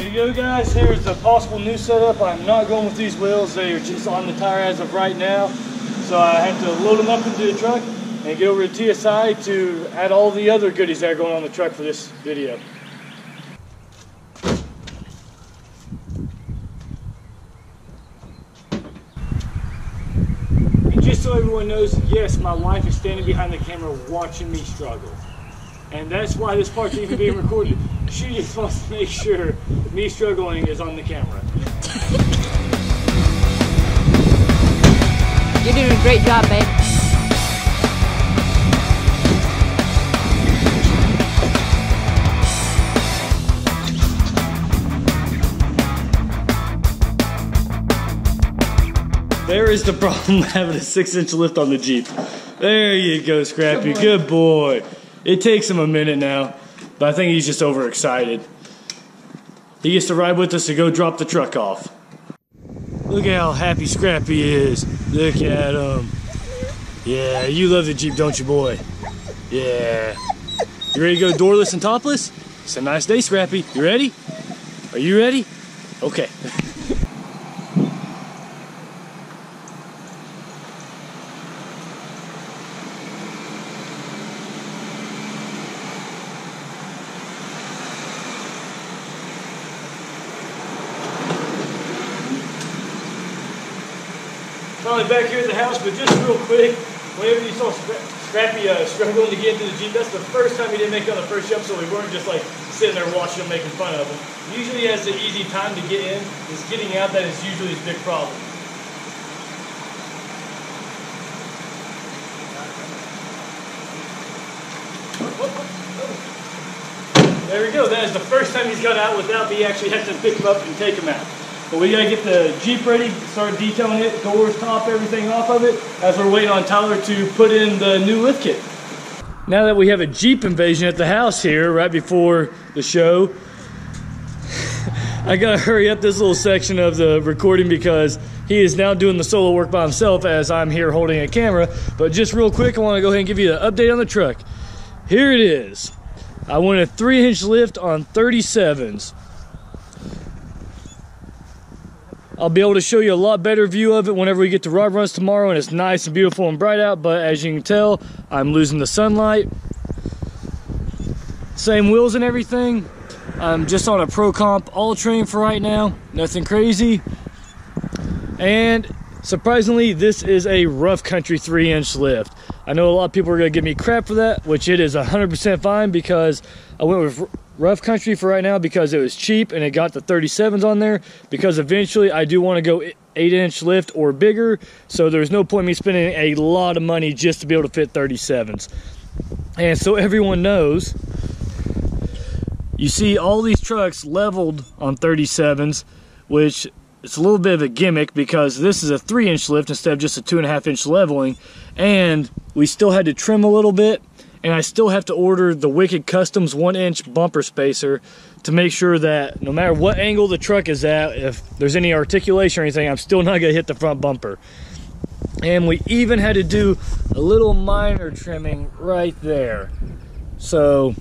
There you go, guys. Here's the possible new setup. I'm not going with these wheels. They are just on the tire as of right now. So I have to load them up into the truck and get over to TSI to add all the other goodies that are going on the truck for this video. And just so everyone knows, yes, my wife is standing behind the camera watching me struggle. And that's why this part's even being recorded. She just wants to make sure me struggling is on the camera. You're doing a great job, babe. There is the problem having a 6-inch lift on the Jeep. There you go, Scrappy. Good boy. It takes him a minute now, but I think he's just overexcited. He gets to ride with us to go drop the truck off. Look at how happy Scrappy is. Look at him. Yeah, you love the Jeep, don't you, boy? Yeah. You ready to go doorless and topless? It's a nice day, Scrappy. You ready? Are you ready? Okay. Finally back here at the house, but just real quick, whenever you saw Scrappy struggling to get into the Jeep, that's the first time he didn't make it on the first jump, so we weren't just like sitting there watching him making fun of him. Usually he has the easy time to get in. It's getting out that is usually his big problem. There we go. That is the first time he's got out without me actually having to pick him up and take him out. But we gotta get the Jeep ready, start detailing it, doors, top, everything off of it, as we're waiting on Tyler to put in the new lift kit. Now that we have a Jeep invasion at the house here, right before the show, I gotta hurry up this little section of the recording because he is now doing the solo work by himself as I'm here holding a camera. But just real quick, I wanna go ahead and give you an update on the truck. Here it is. I went a 3-inch lift on 37s. I'll be able to show you a lot better view of it whenever we get to rod runs tomorrow and it's nice and beautiful and bright out, but as you can tell, I'm losing the sunlight. Same wheels and everything. I'm just on a Pro Comp all train for right now, nothing crazy. And surprisingly, this is a rough country 3-inch lift. I know a lot of people are gonna give me crap for that, which it is 100% fine because I went with rough country for right now because it was cheap and it got the 37s on there, because eventually I do want to go 8-inch lift or bigger, so there's no point in me spending a lot of money just to be able to fit 37s. And so everyone knows, you see all these trucks leveled on 37s, which it's a little bit of a gimmick because this is a 3-inch lift instead of just a 2.5-inch leveling, and we still had to trim a little bit. And I still have to order the Wicked Customs 1-inch bumper spacer to make sure that no matter what angle the truck is at, if there's any articulation or anything, I'm still not gonna hit the front bumper. And we even had to do a little minor trimming right there. So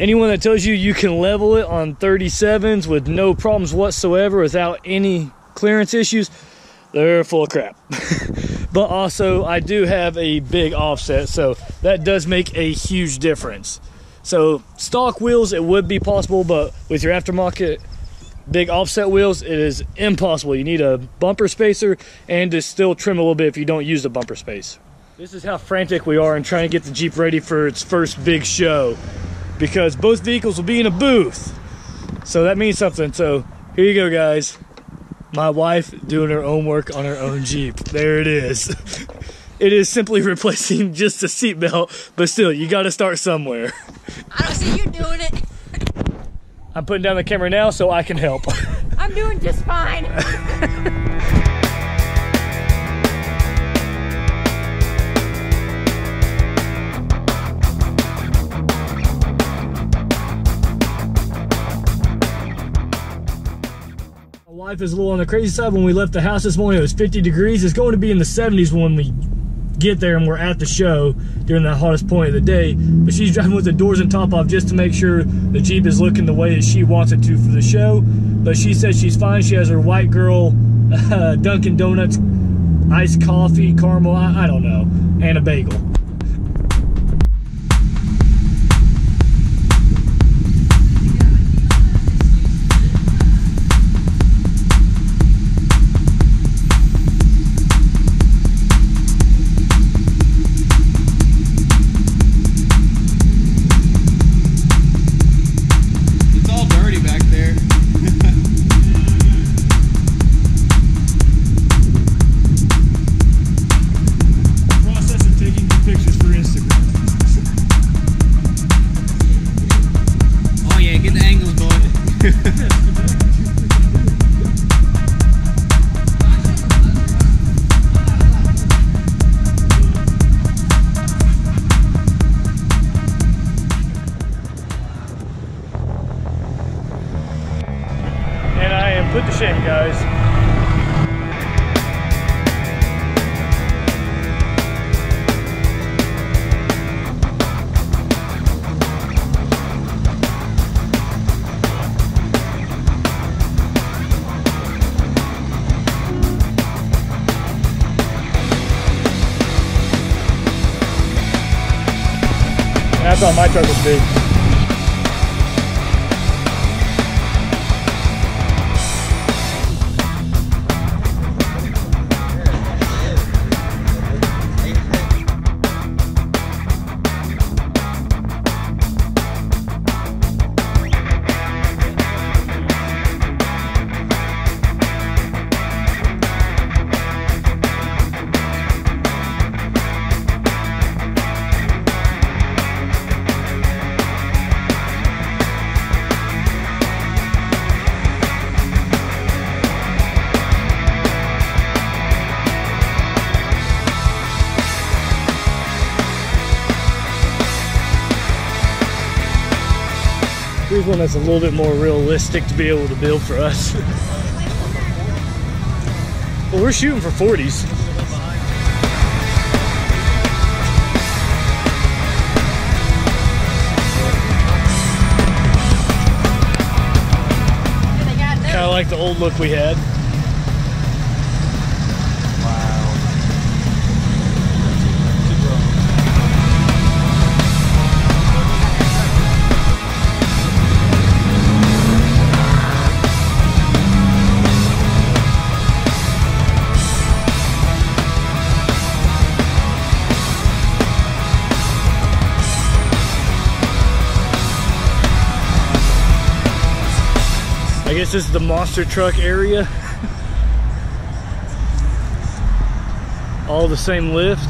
anyone that tells you you can level it on 37s with no problems whatsoever without any clearance issues, they're full of crap. But also, I do have a big offset, so that does make a huge difference. So stock wheels, it would be possible, but with your aftermarket big offset wheels, it is impossible. You need a bumper spacer and to still trim a little bit if you don't use the bumper space. This is how frantic we are in trying to get the Jeep ready for its first big show, because both vehicles will be in a booth. So that means something. So here you go, guys. My wife doing her own work on her own Jeep. There it is. It is simply replacing just a seatbelt, but still, you gotta start somewhere. I don't see you doing it. I'm putting down the camera now so I can help. I'm doing just fine. Life is a little on the crazy side. When we left the house this morning, it was 50 degrees. It's going to be in the 70s when we get there and we're at the show during the hottest point of the day. But she's driving with the doors and top off just to make sure the Jeep is looking the way that she wants it to for the show. But she says she's fine. She has her white girl Dunkin' Donuts iced coffee, caramel, I don't know, and a bagel. Put to shame, guys. I thought my truck was big. Here's one that's a little bit more realistic to be able to build for us. Well, we're shooting for 40s. Kind of like the old look we had. I guess this is the monster truck area. All the same lift.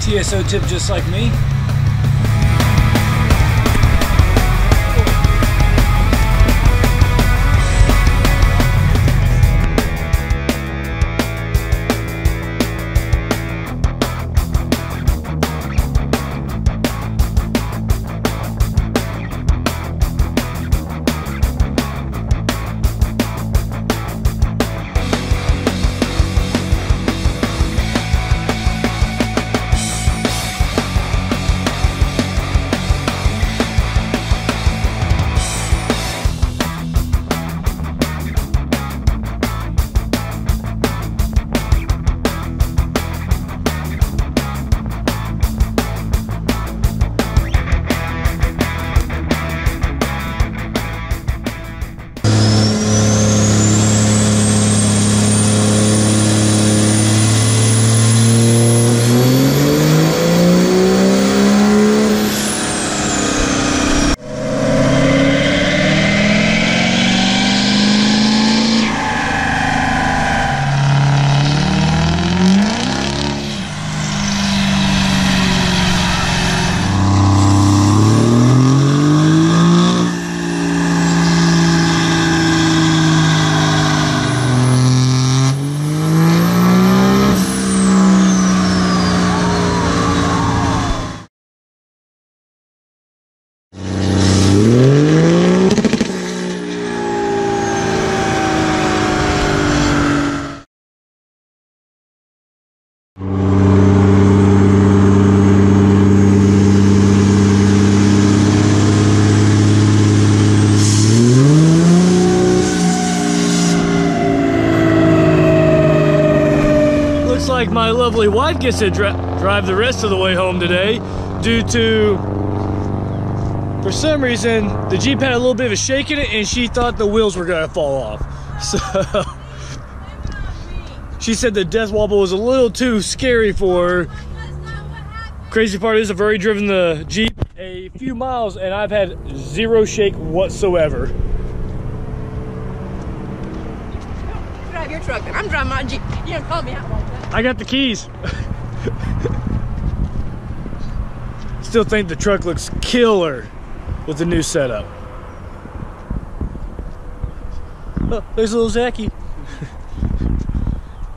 TSO tip just like me. my lovely wife gets to drive the rest of the way home today due to, for some reason, the Jeep had a little bit of a shake in it and she thought the wheels were gonna fall off. So she said the death wobble was a little too scary for her. Crazy part is I've already driven the Jeep a few miles and I've had zero shake whatsoever. Drive your truck, and I'm driving my Jeep. You don't call me out like that. I got the keys. Still think the truck looks killer with the new setup. Oh, there's little Zachy.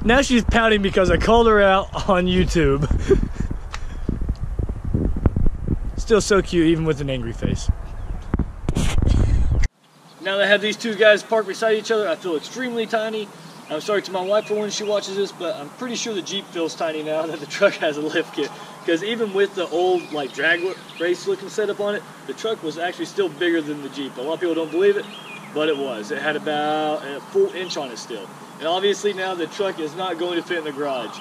Now she's pouting because I called her out on YouTube. Still so cute, even with an angry face. Now that I have these two guys parked beside each other, I feel extremely tiny. I'm sorry to my wife for when she watches this, but I'm pretty sure the Jeep feels tiny now that the truck has a lift kit. Because even with the old like drag race looking setup on it, the truck was actually still bigger than the Jeep. A lot of people don't believe it, but it was. It had about a full inch on it still. And obviously now the truck is not going to fit in the garage.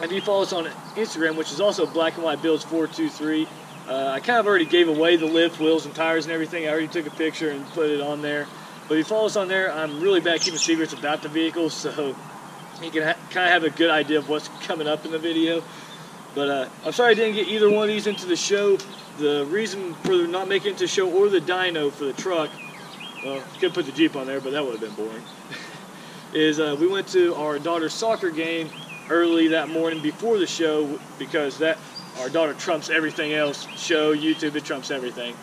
If you follow us on Instagram, which is also Black and White Builds 423, I kind of already gave away the lift, wheels, and tires and everything. I already took a picture and put it on there. But if you follow us on there, I'm really bad at keeping secrets about the vehicle, so you can kind of have a good idea of what's coming up in the video. But I'm sorry I didn't get either one of these into the show. The reason for not making it into the show or the dyno for the truck, well, could put the Jeep on there, but that would have been boring, is we went to our daughter's soccer game early that morning before the show because our daughter trumps everything else. Show, YouTube, it trumps everything.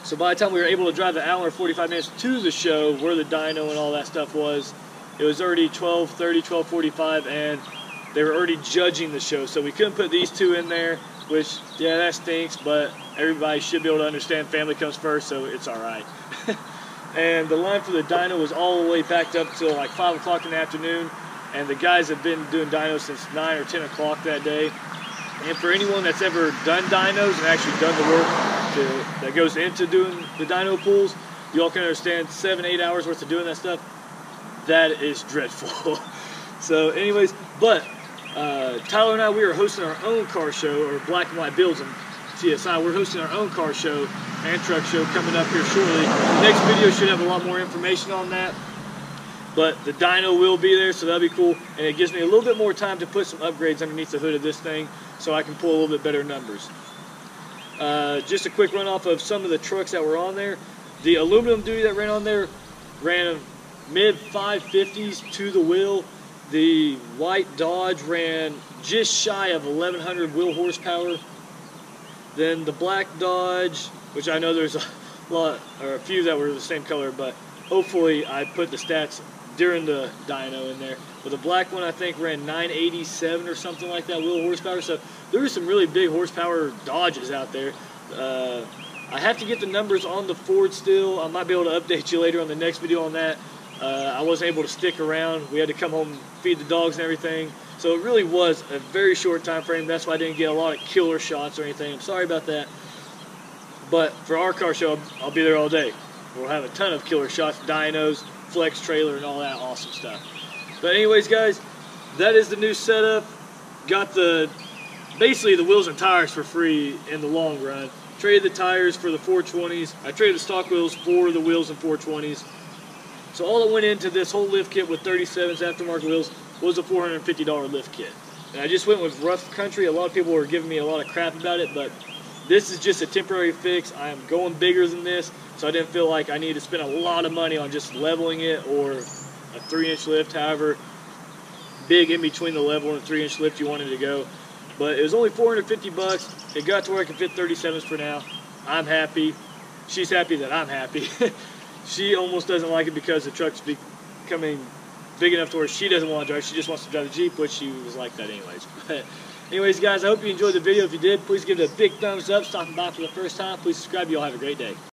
So by the time we were able to drive the hour and 45 minutes to the show, where the dyno and all that stuff was, it was already 12:30, 12:45, and they were already judging the show. So we couldn't put these two in there, which, yeah, that stinks, but everybody should be able to understand family comes first, so it's all right. And the line for the dyno was all the way backed up till like 5 o'clock in the afternoon, and the guys have been doing dynos since 9 or 10 o'clock that day. And for anyone that's ever done dynos and actually done the work that goes into doing the dyno pools, you all can understand 7-8 hours worth of doing that stuff. That is dreadful. So anyways, but Tyler and I, we are hosting our own car show, or Black and White Builds and TSI. We're hosting our own car show and truck show coming up here shortly. The next video should have a lot more information on that. But the dyno will be there, so that'll be cool. And it gives me a little bit more time to put some upgrades underneath the hood of this thing so I can pull a little bit better numbers. Just a quick run off of some of the trucks that were on there. The aluminum duty that ran on there ran mid 550s to the wheel. The white Dodge ran just shy of 1100 wheel horsepower. Then the black Dodge, which I know there's a lot or a few that were the same color, but hopefully I put the stats during the dyno in there. But the black one I think ran 987 or something like that wheel horsepower. So there were some really big horsepower Dodges out there. I have to get the numbers on the Ford still. I might be able to update you later on the next video on that. I wasn't able to stick around. We had to come home and feed the dogs and everything. So it really was a very short time frame. That's why I didn't get a lot of killer shots or anything. I'm sorry about that. But for our car show, I'll be there all day. We'll have a ton of killer shots, dynos, flex trailer, and all that awesome stuff. But anyways, guys, that is the new setup. Got basically the wheels and tires for free in the long run. Traded the tires for the 420s. I traded the stock wheels for the wheels and 420s. So all that went into this whole lift kit with 37s aftermarket wheels was a $450 lift kit. And I just went with rough country. A lot of people were giving me a lot of crap about it, but this is just a temporary fix. I am going bigger than this, so I didn't feel like I needed to spend a lot of money on just leveling it or a 3-inch lift, however big in between the level and 3-inch lift you wanted to go. But it was only 450 bucks. It got to where I can fit 37s for now. I'm happy. She's happy that I'm happy. She almost doesn't like it because the truck's becoming big enough to where she doesn't want to drive. She just wants to drive the Jeep, which she was like that anyways. But anyways, guys, I hope you enjoyed the video. If you did, please give it a big thumbs up. Stopping by for the first time, please subscribe. You all have a great day.